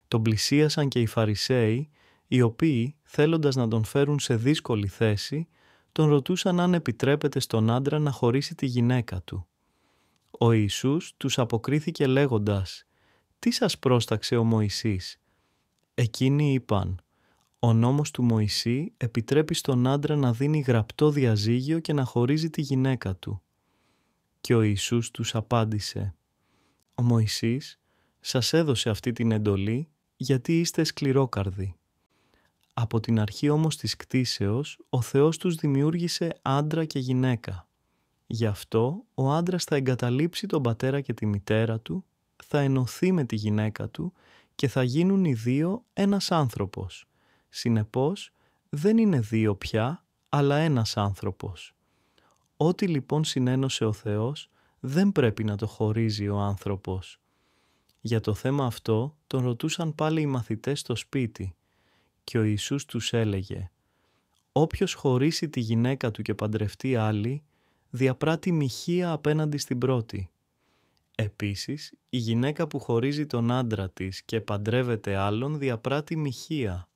Τον πλησίασαν και οι Φαρισαίοι, οι οποίοι, θέλοντας να τον φέρουν σε δύσκολη θέση, τον ρωτούσαν αν επιτρέπεται στον άντρα να χωρίσει τη γυναίκα του. Ο Ιησούς τους αποκρίθηκε λέγοντας «Τι σας πρόσταξε ο Μωυσής?» Εκείνοι είπαν «Ο νόμος του Μωυσή επιτρέπει στον άντρα να δίνει γραπτό διαζύγιο και να χωρίζει τη γυναίκα του». Και ο Ιησούς τους απάντησε «Ο Μωυσής σας έδωσε αυτή την εντολή γιατί είστε σκληρόκαρδοι. Από την αρχή όμως της κτήσεως ο Θεός τους δημιούργησε άντρα και γυναίκα. Γι' αυτό ο άντρας θα εγκαταλείψει τον πατέρα και τη μητέρα του, θα ενωθεί με τη γυναίκα του και θα γίνουν οι δύο ένας άνθρωπος. Συνεπώς δεν είναι δύο πια, αλλά ένας άνθρωπος. Ό,τι λοιπόν συνένωσε ο Θεός δεν πρέπει να το χωρίζει ο άνθρωπος». Για το θέμα αυτό τον ρωτούσαν πάλι οι μαθητές στο σπίτι και ο Ιησούς τους έλεγε «Όποιος χωρίσει τη γυναίκα του και παντρευτεί άλλη, διαπράττει μοιχεία απέναντι στην πρώτη. Επίσης, η γυναίκα που χωρίζει τον άντρα της και παντρεύεται άλλον διαπράττει μοιχεία.